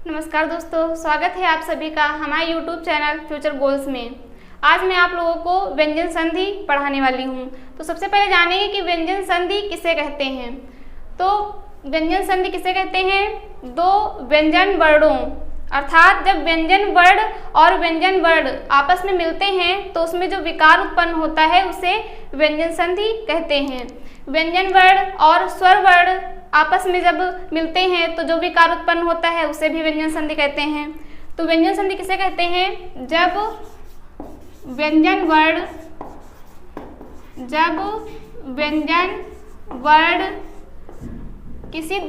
नमस्कार दोस्तों, स्वागत है आप सभी का हमारे YouTube चैनल फ्यूचर गोल्स में। आज मैं आप लोगों को व्यंजन संधि पढ़ाने वाली हूँ। तो सबसे पहले जानेंगे कि व्यंजन संधि किसे कहते हैं। तो व्यंजन संधि किसे कहते हैं? दो व्यंजन वर्णों अर्थात जब व्यंजन वर्ण और व्यंजन वर्ण आपस में मिलते हैं तो उसमें जो विकार उत्पन्न होता है उसे व्यंजन संधि कहते हैं। व्यंजन वर्ण और स्वर वर्ण आपस में जब मिलते हैं तो जो विकार उत्पन्न होता है उसे भी व्यंजन संधि कहते हैं। तो व्यंजन संधि किसे कहते हैं? जब व्यंजन वर्ण किसी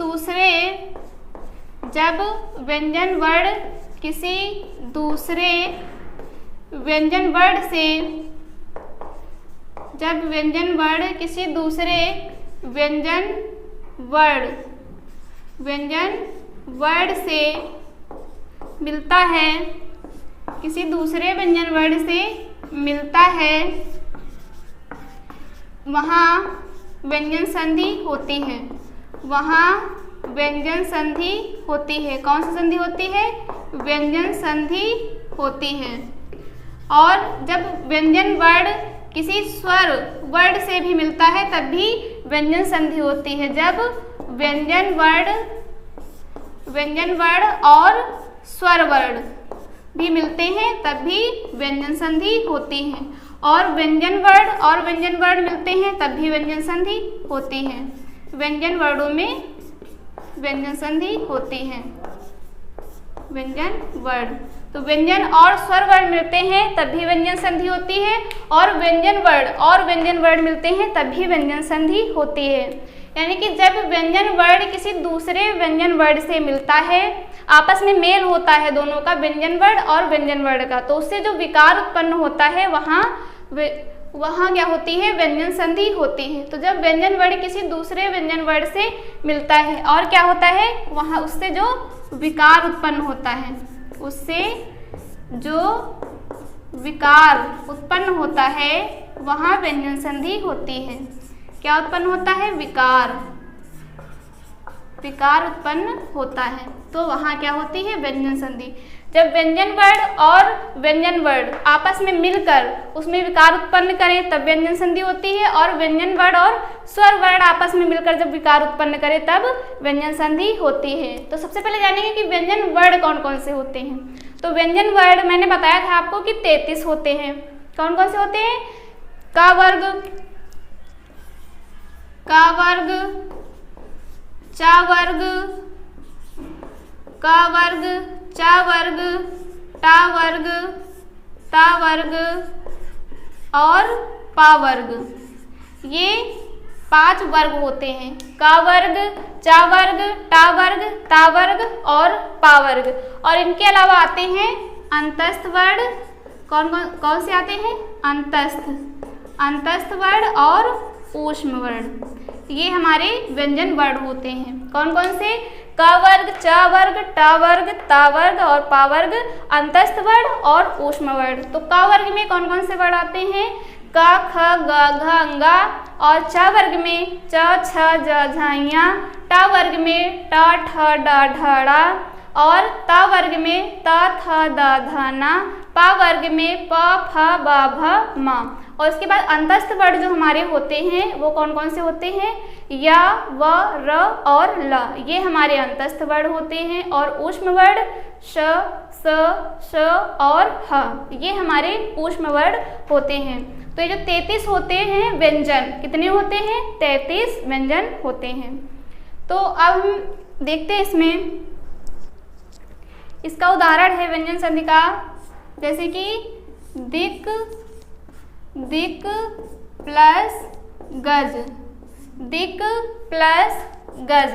दूसरे व्यंजन वर्ण से मिलता है, किसी दूसरे व्यंजन वर्ण से मिलता है, वहाँ व्यंजन संधि होती है। व्यंजन संधि होती है। कौन सी संधि होती है? व्यंजन संधि होती है। और जब व्यंजन वर्ण किसी स्वर वर्ण से भी मिलता है तब भी व्यंजन संधि होती है। जब व्यंजन वर्ण और स्वर वर्ण भी मिलते हैं तब भी व्यंजन संधि होती है। और व्यंजन वर्ण मिलते हैं तब भी व्यंजन संधि होती है। व्यंजन वर्णों में व्यंजन संधि होती है। व्यंजन वर्ण तो व्यंजन और स्वर वर्ण मिलते हैं तब भी व्यंजन संधि होती है, और व्यंजन वर्ण मिलते हैं तब भी व्यंजन संधि होती है। यानी कि जब व्यंजन वर्ण किसी दूसरे व्यंजन वर्ण से मिलता है, आपस में मेल होता है दोनों का, व्यंजन वर्ण और व्यंजन वर्ण का, तो उससे जो विकार उत्पन्न होता है वहाँ क्या होती है? व्यंजन संधि होती है। तो जब व्यंजन वर्ण किसी दूसरे व्यंजन वर्ण से मिलता है और क्या होता है, वहाँ उससे जो विकार उत्पन्न होता है, उससे जो विकार उत्पन्न होता है वहाँ व्यंजन संधि होती है। क्या उत्पन्न होता है? विकार उत्पन्न होता है, तो वहाँ क्या होती है? व्यंजन संधि। जब व्यंजन वर्ण और व्यंजन वर्ण आपस में मिलकर उसमें विकार उत्पन्न करें तब व्यंजन संधि होती है, और व्यंजन वर्ण और स्वर वर्ण आपस में मिलकर जब विकार उत्पन्न करें तब व्यंजन संधि होती है। तो सबसे पहले जानेंगे कि व्यंजन वर्ण कौन कौन से होते हैं। तो व्यंजन वर्ण मैंने बताया था आपको कि 33 होते हैं। कौन कौन से होते हैं? का वर्ग, चा वर्ग, क वर्ग, च वर्ग, टा वर्ग, ता वर्ग और पा वर्ग। ये 5 वर्ग होते हैं। का वर्ग, चा वर्ग, टा वर्ग, ता वर्ग और पा वर्ग। और इनके अलावा आते हैं अंतस्थ वर्ण। कौन से आते हैं? अंतस्थ वर्ण और ऊष्म वर्ण। ये हमारे व्यंजन वर्ण होते हैं। कौन कौन से? क वर्ग, च वर्ग, टा वर्ग, ता वर्ग और पा वर्ग, अंतस्थ वर्ण और ऊष्म वर्ण। तो क वर्ग में कौन कौन से वर्ण आते हैं? क, ख, ग, घ, ङ। और च वर्ग में च, छ, ज, झ, ञ। टा वर्ग में ट, ठ, ड, ढ, ड़। और ता वर्ग में त, थ, द, ध, न। पा वर्ग में प, फ, ब, भ, म। और उसके बाद अंतस्थ वर्ण जो हमारे होते हैं वो कौन कौन से होते हैं? य, व, र और ल। ये हमारे अंतस्थ वर्ण होते हैं। और ऊष्म वर्ण श, स, श और ह, ये हमारे ऊष्म वर्ण होते हैं। तो ये जो 33 होते हैं व्यंजन, कितने होते हैं? 33 व्यंजन होते हैं। तो अब हम देखते हैं इसका उदाहरण है व्यंजन संधि का, जैसे कि दिक् प्लस गज, दिक् प्लस गज।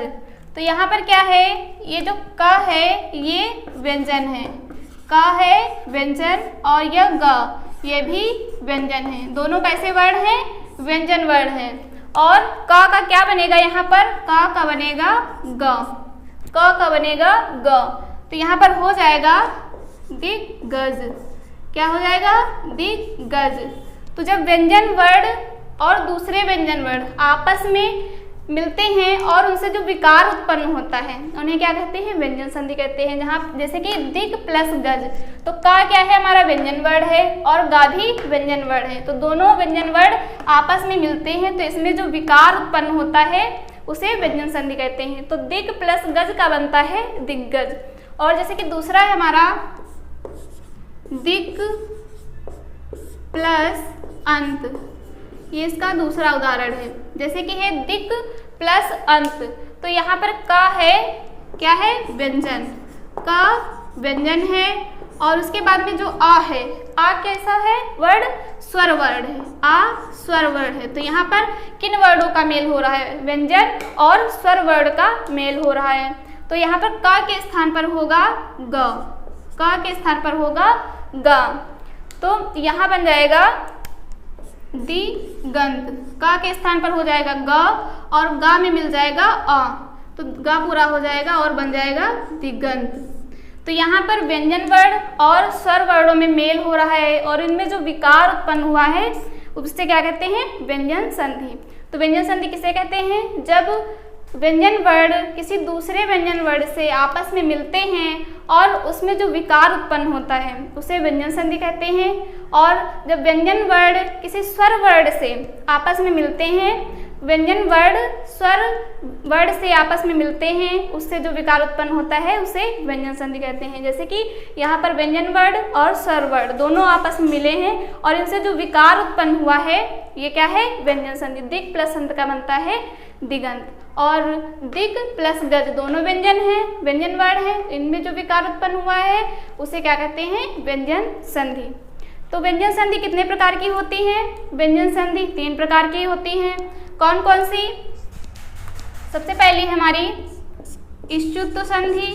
तो यहाँ पर क्या है? ये जो क है ये व्यंजन है, क है व्यंजन और यह ग ये भी व्यंजन है। दोनों कैसे वर्ण हैं? व्यंजन वर्ण है। और क का क्या बनेगा यहाँ पर? क का बनेगा ग, क का बनेगा ग। तो यहाँ पर हो जाएगा दिग्गज। क्या हो जाएगा? दिग्गज। तो जब व्यंजन वर्ण और दूसरे व्यंजन वर्ण आपस में मिलते हैं और उनसे जो विकार उत्पन्न होता है उन्हें क्या कहते हैं? व्यंजन संधि कहते हैं। जहाँ जैसे कि दिक् प्लस गज, तो का क्या है? हमारा व्यंजन वर्ण है और गा भी व्यंजन वर्ण है, तो दोनों व्यंजन वर्ण आपस में मिलते हैं, तो इसमें जो विकार उत्पन्न होता है उसे व्यंजन संधि कहते हैं। तो दिक् प्लस गज का बनता है दिग्गज। और जैसे कि दूसरा है हमारा दिक् प्लस अंत, ये इसका दूसरा उदाहरण है। जैसे कि है दिक् प्लस अंत, तो यहाँ पर का है, क्या है? व्यंजन, का व्यंजन है और उसके बाद में जो आ है, आ कैसा है? वर्ण, स्वर वर्ण है, आ स्वर वर्ण है। तो यहाँ पर किन वर्णों का मेल हो रहा है? व्यंजन और स्वर वर्ण का मेल हो रहा है। तो यहाँ पर का के स्थान पर होगा ग, का के स्थान पर होगा ग, तो यहाँ बन जाएगा दिगंत, का के स्थान पर हो जाएगा ग और गा में मिल जाएगा अ, तो गा पूरा हो जाएगा और बन जाएगा दिगंत। तो यहाँ पर व्यंजन वर्ण और स्वर वर्णों में मेल हो रहा है और इनमें जो विकार उत्पन्न हुआ है उससे क्या कहते हैं? व्यंजन संधि। तो व्यंजन संधि किसे कहते हैं? जब व्यंजन वर्ण किसी दूसरे व्यंजन वर्ण से आपस में मिलते हैं और उसमें जो विकार उत्पन्न होता है उसे व्यंजन संधि कहते हैं। और जब व्यंजन वर्ण किसी स्वर वर्ण से आपस में मिलते हैं, व्यंजन वर्ण स्वर वर्ण से आपस में मिलते हैं, उससे जो विकार उत्पन्न होता है उसे व्यंजन संधि कहते हैं। जैसे कि यहाँ पर व्यंजन वर्ण और स्वर वर्ण दोनों आपस में मिले हैं और इनसे जो विकार उत्पन्न हुआ है ये क्या है? व्यंजन संधि। दिक् प्लस अंत का बनता है दिगंत। और दिक् प्लस गज दोनों व्यंजन हैं, व्यंजन वर्ण है, इनमें जो विकार उत्पन्न हुआ है उसे क्या कहते हैं? व्यंजन संधि। तो व्यंजन संधि कितने प्रकार की होती है? व्यंजन संधि 3 प्रकार की होती हैं। कौन कौन सी? सबसे पहली हमारी इष्टुत्व संधि,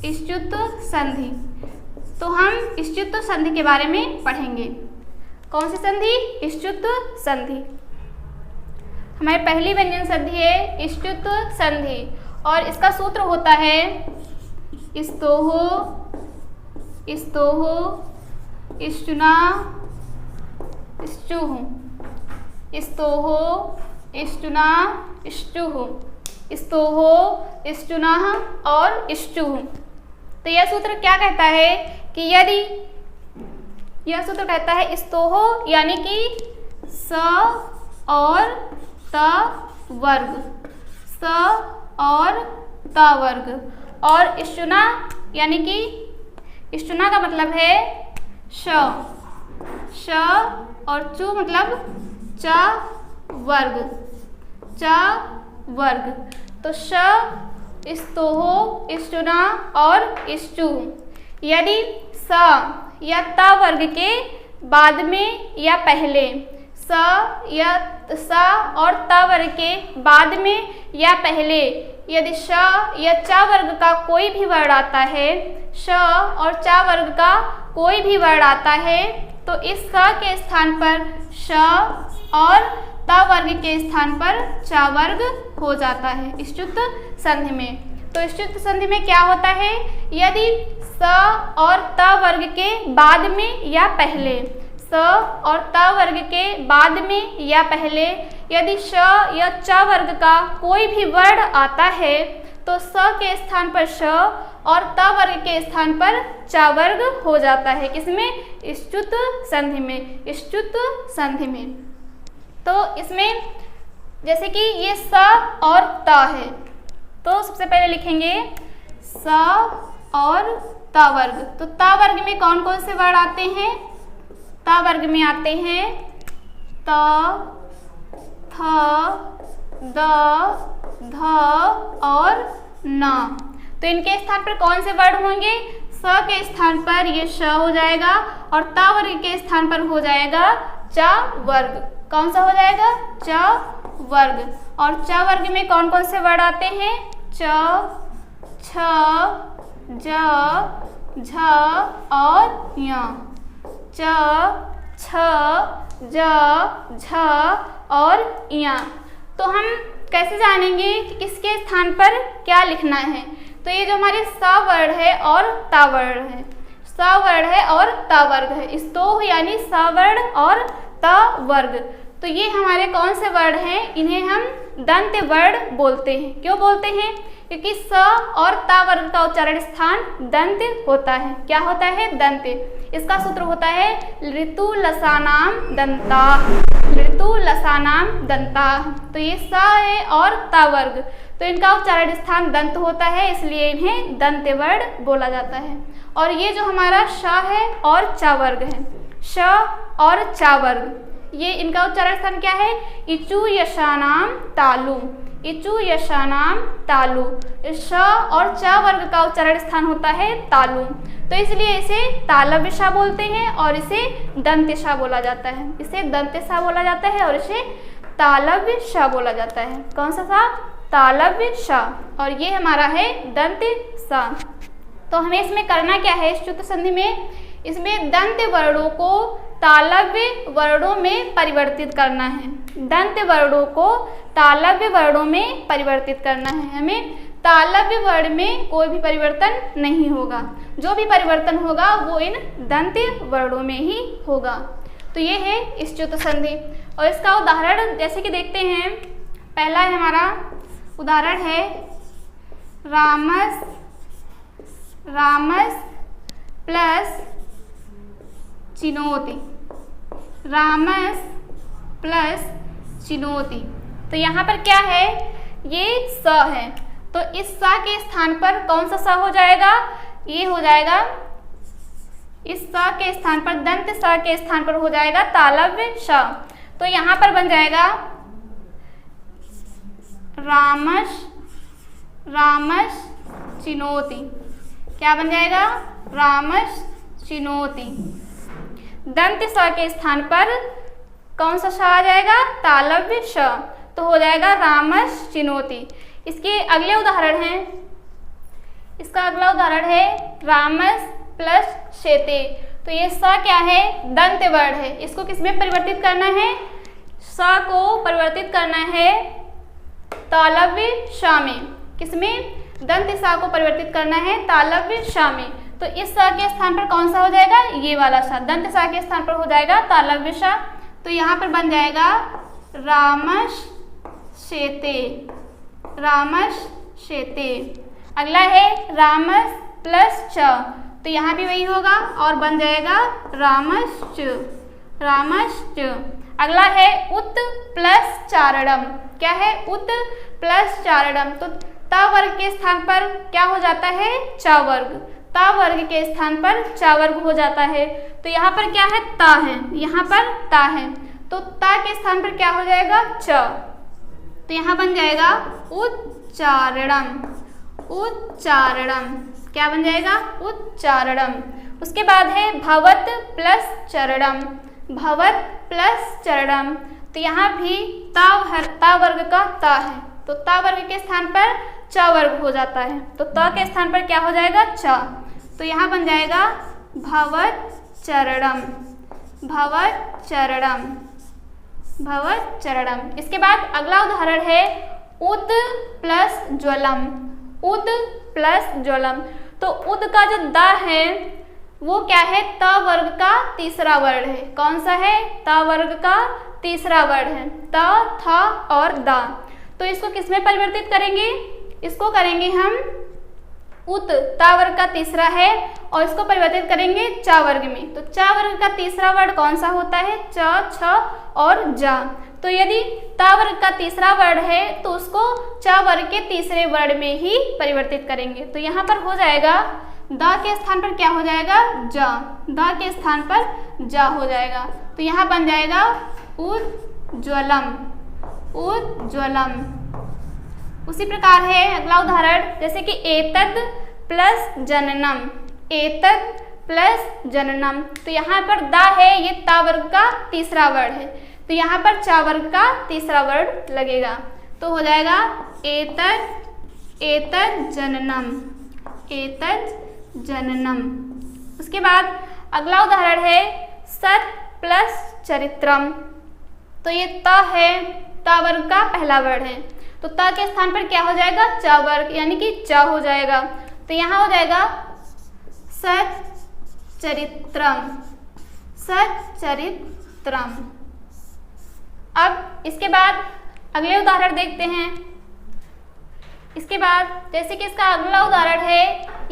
इष्टुत्व संधि। तो हम इष्टुत्व संधि के बारे में पढ़ेंगे। कौन सी संधि? इष्टुत्व संधि। हमारी पहली व्यंजन संधि है इष्टुत्व संधि और इसका सूत्र होता है स्तोहो, स्तोहो, इष्टुना, इष्टुः, स्तोहो, इष्टुना, इष्टुः, स्तोहो, इष्टुनः और इष्टुः। तो यह सूत्र क्या कहता है कि यदि यह सूत्र कहता है स्तोहो यानी कि स और त वर्ग, स और त वर्ग, और इष्टुना यानी कि इष्टुना का मतलब है श, श और चु मतलब च वर्ग, च वर्ग। तो श, स्तोहो, इष्टुना और इष्टुः यदि स या त वर्ग के बाद में या पहले, स या स और त वर्ग के बाद में या पहले यदि श या च वर्ग का कोई भी वर्ण आता है, श और च वर्ग का कोई भी वर्ण आता है, तो इस स के स्थान पर श और त वर्ग के स्थान पर च वर्ग हो जाता है इष्टुत्व संधि में। तो इष्टुत्व संधि में क्या होता है? यदि स और त वर्ग के बाद में या पहले, स और त वर्ग के बाद में या पहले यदि श या च वर्ग का कोई भी वर्ण आता है तो स के स्थान पर श और त वर्ग के स्थान पर च वर्ग हो जाता है। किसमें? इष्टुत्व संधि में, इष्टुत्व संधि में। तो इसमें जैसे कि ये स और त है, तो सबसे पहले लिखेंगे स और त वर्ग। तो त वर्ग में कौन कौन से वर्ण आते हैं? त वर्ग में आते हैं त, थ, द, ध और न। तो इनके स्थान पर कौन से वर्ण होंगे? स के स्थान पर ये श हो जाएगा और त वर्ग के स्थान पर हो जाएगा च वर्ग। कौन सा हो जाएगा? च वर्ग। और च वर्ग में कौन कौन से वर्ण आते हैं? च, छ, ज, झ और य। च, छ, ज, झ और य। तो हम कैसे जानेंगे कि किसके स्थान पर क्या लिखना है? तो ये जो हमारे स वर्ण है और त वर्ण है, स वर्ण है और त वर्ग है, स्तोह यानी स वर्ण और त वर्ग। तो ये हमारे कौन से वर्ण हैं, इन्हें हम दंत वर्ण बोलते हैं। क्यों बोलते हैं? क्योंकि स और ता वर्ग का उच्चारण स्थान दंत होता है। क्या होता है? दंत। इसका सूत्र होता है ऋतु लसानाम दंता, ऋतु लसानाम दंता। तो ये स है और ता वर्ग, तो इनका उच्चारण स्थान दंत होता है, इसलिए इन्हें दंत वर्ण बोला जाता है। और ये जो हमारा श है और चा वर्ग है, श और चा वर्ग, ये इनका उच्चारण स्थान क्या है? इचु यशानाम तालु, इचु यशानाम तालु। श और च वर्ग का उच्चारण स्थान होता है तालु, तो इसलिए इसे तालव्य श बोलते हैं और इसे दंत्य श बोला जाता है। इसे दंत्य श बोला जाता है और इसे तालव्य श बोला जाता है। कौन सा सा? तालव्य श। और ये हमारा है दंत्य स। तो हमें इसमें करना क्या है? इस च्युत संधि में इसमें दंत वर्णों को तालव्य वर्णों में परिवर्तित करना है। दंत वर्णों को तालव्य वर्णों में परिवर्तित करना है। हमें तालव्य वर्ण में कोई भी परिवर्तन नहीं होगा, जो भी परिवर्तन होगा वो इन दंत वर्णों में ही होगा। तो ये है इस च्युत संधि। और इसका उदाहरण जैसे कि देखते हैं, पहला है हमारा उदाहरण है रामस, रामस प्लस चिनोति, रामस प्लस चिनोति। तो यहाँ पर क्या है? ये स है, तो इस स के स्थान पर कौन सा स हो जाएगा? ये हो जाएगा, इस स के स्थान पर, दंत स के स्थान पर हो जाएगा तालव्य श। तो यहाँ पर बन जाएगा रामस, रामस चिनोति। क्या बन जाएगा? रामस चिनोति। दंत स के स्थान पर कौन सा श आ जाएगा? तालव्य श, तो हो जाएगा रामस चिनोति। इसके अगले उदाहरण हैं, इसका अगला उदाहरण है रामस प्लस शेते। तो ये स क्या है? दंत वर्ण है, इसको किसमें परिवर्तित करना है? स को परिवर्तित करना है तालव्य श में। किसमें? दंत स को परिवर्तित करना है तालव्य श में। तो इस स के स्थान पर कौन सा हो जाएगा? ये वाला स, दंत स के स्थान पर हो जाएगा तालव्य श। तो यहाँ पर बन जाएगा रामस शेते, रामस शेते। अगला है रामस प्लस च, तो यहाँ भी वही होगा और बन जाएगा रामस च, रामस च। अगला है उत प्लस चारणम। क्या है? उत प्लस चारणम। तो ता वर्ग के स्थान पर क्या हो जाता है? चा वर्ग, ता वर्ग के स्थान पर चा वर्ग हो जाता है। तो यहाँ पर क्या है? ता है, यहाँ पर ता है, तो ता के स्थान पर क्या हो जाएगा? च। तो यहाँ बन जाएगा उच्चारणम, उच्चारणम। क्या बन जाएगा? उच्चारणम। उसके बाद है भवत प्लस चरणम, भवत प्लस चरणम। तो यहाँ भी ता वर्ग का ता है, तो ता वर्ग के स्थान पर च वर्ग हो जाता है, तो ता के स्थान पर क्या हो जाएगा? च। तो यहाँ बन जाएगा भवत चरणम, भवत चरणम, भवत चरणम। इसके बाद अगला उदाहरण है उद प्लस ज्वलम, उद प्लस ज्वलम। तो उद का जो दा है वो क्या है? ता वर्ग का तीसरा वर्ण है। कौन सा है? ता वर्ग का तीसरा वर्ण है, ता, था और दा। तो इसको किसमें परिवर्तित करेंगे? इसको करेंगे हम उत, ता वर्ग का तीसरा है, और इसको परिवर्तित करेंगे चा वर्ग में। तो चा वर्ग का तीसरा वर्ण कौन सा होता है? च, छ और जा। तो यदि ता वर्ग का तीसरा वर्ण है तो उसको चा वर्ग के तीसरे वर्ण में ही परिवर्तित करेंगे। तो यहाँ पर हो जाएगा दा के स्थान पर क्या हो जाएगा? जा, दा के स्थान पर जा हो जाएगा। तो यहाँ बन जाएगा उज्ज्वलम, उज्ज्वलम। उसी प्रकार है अगला उदाहरण, जैसे कि एतद प्लस जननम, एतद प्लस जननम। तो यहाँ पर दा है, ये ता वर्ग का तीसरा वर्ण है, तो यहाँ पर चा वर्ग का तीसरा वर्ण लगेगा। तो हो जाएगा एतद, एतद जननम, एतद जननम। उसके बाद अगला उदाहरण है सत प्लस चरित्रम। तो ये ता है, ता वर्ग का पहला वर्ण है, तो ता के स्थान पर क्या हो जाएगा? चा वर्ग, यानी कि चा हो जाएगा। तो यहाँ हो जाएगा सत चरित्रम, सत चरित्रम। अब इसके बाद अगले उदाहरण देखते हैं। इसके बाद जैसे कि इसका अगला उदाहरण है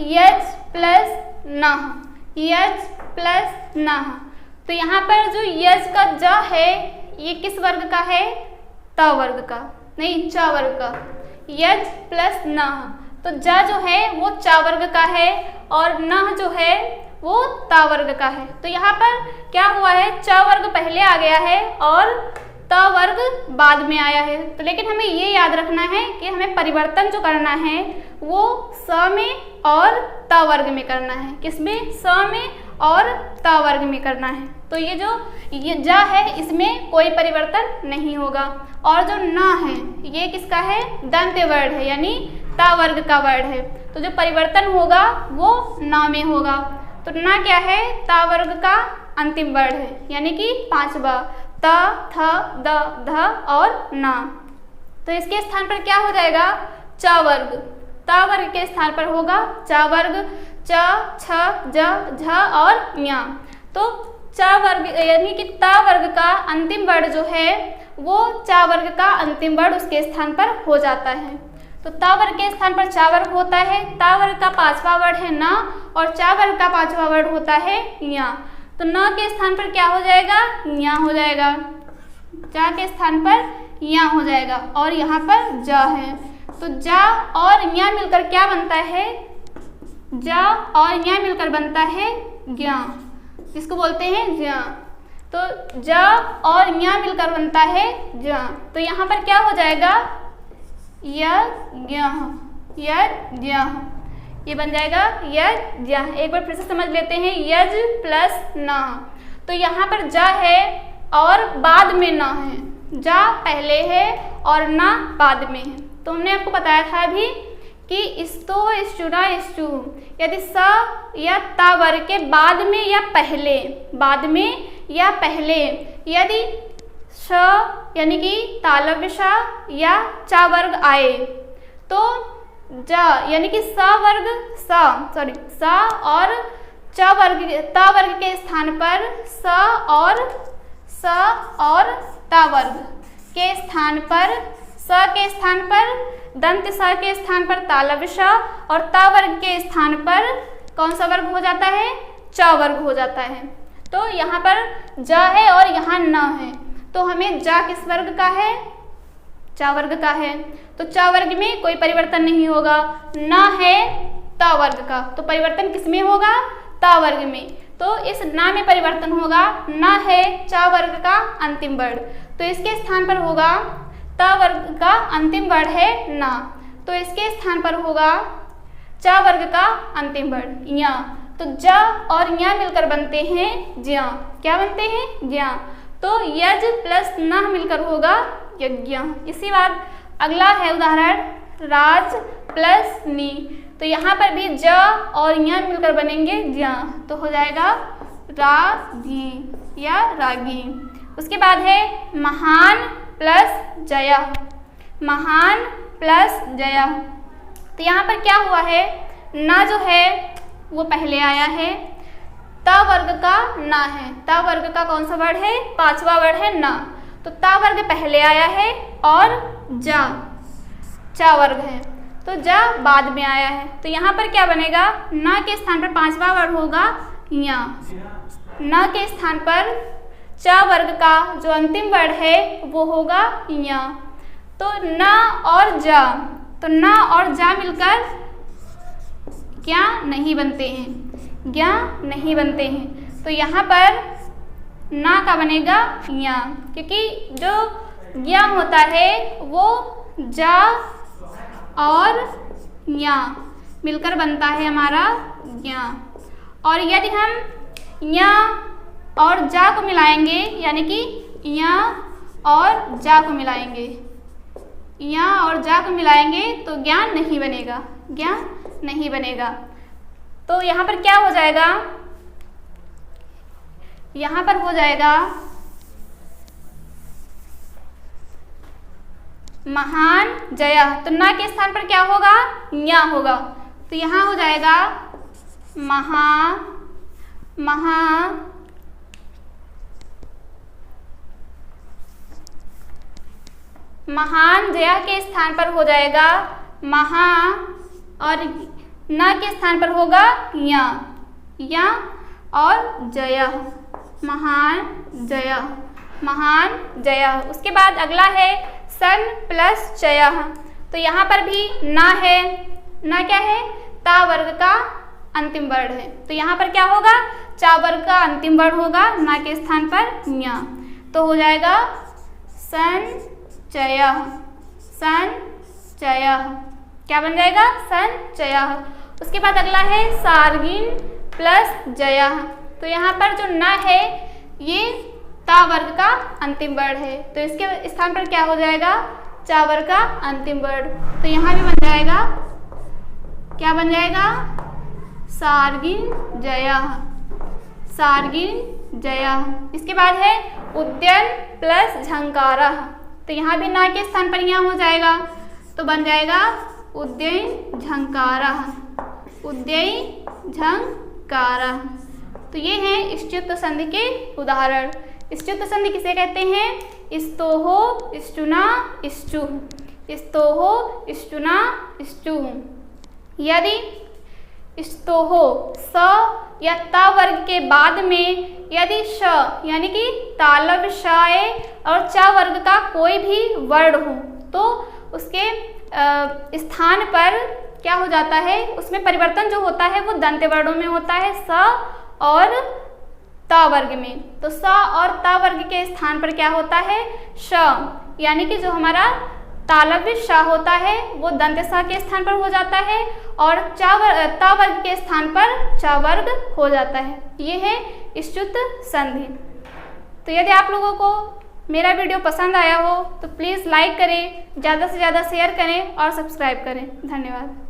यज प्लस नह, यज प्लस नह। तो यहाँ पर जो यज का ज है ये किस वर्ग का है? त वर्ग का, नहीं च वर्ग का। यज प्लस नह, तो ज जो है वो च वर्ग का है और नह जो है वो ता वर्ग का है। तो यहाँ पर क्या हुआ है? च वर्ग पहले आ गया है और त वर्ग बाद में आया है। तो लेकिन हमें ये याद रखना है कि हमें परिवर्तन जो करना है वो स में और त वर्ग में करना है। किसमें? स में और त वर्ग में करना है। तो ये जो ये ज है इसमें कोई परिवर्तन नहीं होगा। और जो न है ये किसका है? दंत्य वर्ण है, यानी ता वर्ग का वर्ण है। तो जो परिवर्तन होगा वो न में होगा। तो न क्या है? ता वर्ग का अंतिम वर्ण है, यानी कि 5वां त, थ, द, ध और न। तो इसके स्थान पर क्या हो जाएगा? च वर्ग। त वर्ग के स्थान पर होगा च वर्ग, च, छ, ज, झ और ञ। तो च वर्ग यानी कि त वर्ग का अंतिम वर्ण जो है वो च वर्ग का अंतिम वर्ण उसके स्थान पर हो जाता है। तो त वर्ग के स्थान पर च वर्ग होता है, त वर्ग का 5वां वर्ण है न और च वर्ग का 5वां वर्ण होता है ञ। तो न के स्थान पर क्या हो जाएगा? ञ हो जाएगा। ज के स्थान पर ञ हो जाएगा और यहाँ पर ज है। तो ज और ञ मिलकर क्या बनता है? ज और ञ मिलकर बनता है ज्ञ, जिसको बोलते हैं ज्ञ। तो ज और ञ मिलकर बनता है ज्ञ। तो यहाँ पर क्या हो जाएगा? यज्ञ, यज्ञ, ये बन जाएगा यज्ञ। एक बार फिर से समझ लेते हैं, यज प्लस न। तो यहाँ पर ज है और बाद में न है, ज पहले है और न बाद में है। तो हमने आपको बताया था अभी कि स्तो, स्टूना, स्टू यदि स या ता वर्ग के बाद में या पहले, बाद में या पहले यदि श यानी कि तालव्य श या च वर्ग आए तो ज यानी कि स वर्ग स और च वर्ग त वर्ग के स्थान पर स और त वर्ग के स्थान पर, स के स्थान पर दंत स के स्थान पर तालव्य श और त वर्ग के स्थान पर कौन सा वर्ग हो जाता है? च वर्ग हो जाता है। तो यहाँ पर ज है और यहाँ न है, तो हमें ज किस वर्ग का है? च वर्ग का है। तो च वर्ग में कोई परिवर्तन नहीं होगा। न है त वर्ग का, तो परिवर्तन किस में होगा? त वर्ग में। तो इस न में परिवर्तन होगा। न है च वर्ग का अंतिम वर्ण, तो इसके स्थान पर होगा त वर्ग का अंतिम वर्ण है न, तो इसके स्थान पर होगा च वर्ग का अंतिम वर्ण ञ। तो ज और ञ मिलकर बनते हैं ज्ञ। क्या बनते हैं? ज्ञ। तो यज प्लस न मिलकर होगा यज्ञ। इसी बाद अगला है उदाहरण राज प्लस नी। तो यहाँ पर भी ज और ञ मिलकर बनेंगे ज्ञ, तो हो जाएगा रागी या रागी। उसके बाद है महान प्लस जया, महान प्लस जया। तो यहाँ पर क्या हुआ है? न जो है वो पहले आया है, त वर्ग का न है। त वर्ग का कौन सा वर्ण है? 5वां वर्ण है न। तो त वर्ग पहले आया है और च वर्ग है, तो ज बाद में आया है। तो यहाँ पर क्या बनेगा? न के स्थान पर 5वां वर्ण होगा ञ। न के स्थान पर च वर्ग का जो अंतिम वर्ण है वो होगा ञ। तो न और ज, तो न और ज मिलकर क्या नहीं बनते हैं? ज्ञ नहीं बनते हैं। तो यहाँ पर न का बनेगा ञ, क्योंकि जो ज्ञ होता है वो ज और ञ मिलकर बनता है हमारा ज्ञ। और यदि हम ञ और ज को मिलाएंगे, यानी कि ञ और ज को मिलाएंगे, ञ और ज को मिलाएंगे तो ज्ञ नहीं बनेगा, ज्ञ नहीं बनेगा। तो यहाँ पर क्या हो जाएगा? यहाँ पर हो जाएगा महान जया। तो न के स्थान पर क्या होगा? ञ होगा। तो यहाँ हो जाएगा महान जया के स्थान पर हो जाएगा महा और न के स्थान पर होगा या और जया, महान जया, महान जया। उसके बाद अगला है सन प्लस चय। तो यहाँ पर भी ना है, ना क्या है, ता वर्ग का अंतिम वर्ण है। तो यहाँ पर क्या होगा, चा वर्ग का अंतिम वर्ण होगा, ना के स्थान पर न्या। तो हो जाएगा संचय, संचय। क्या बन जाएगा, संचय। उसके बाद अगला है सार्गिन प्लस जया। तो यहाँ पर जो न है ये ता वर्ग का अंतिम वर्ण है, तो इसके स्थान पर क्या हो जाएगा, चा वर्ग का अंतिम वर्ण। तो यहाँ भी बन जाएगा, क्या बन जाएगा, सार्गिन जया, सार्गिन जया। इसके बाद है उद्यन प्लस झंकारा। तो यहाँ भी ना के स्थान पर यहाँ हो जाएगा, तो बन जाएगा उद्यन झंकारा, उद्यन झंकारा। तो ये हैं इष्टुत्व संधि के उदाहरण। इष्टुत्व संधि किसे कहते हैं, स्तोहो, इष्टुना, इष्टुः, स्तोहो, इष्टुना, इष्टुः। यदि स्तोहो स या ता वर्ग के बाद में यदि श यानी कि तालव्य शाय और चा वर्ग का कोई भी वर्ण हो तो उसके स्थान पर क्या हो जाता है, उसमें परिवर्तन जो होता है वो दंत वर्णों में होता है, स और ता वर्ग में। तो स और ता वर्ग के स्थान पर क्या होता है, श, यानी कि जो हमारा तालव्य श होता है वो दंत स के स्थान पर हो जाता है और ता वर्ग के स्थान पर चा वर्ग हो जाता है। ये है इष्टुत्व संधि। तो यदि आप लोगों को मेरा वीडियो पसंद आया हो तो प्लीज़ लाइक करें, ज़्यादा से ज़्यादा शेयर करें और सब्सक्राइब करें। धन्यवाद।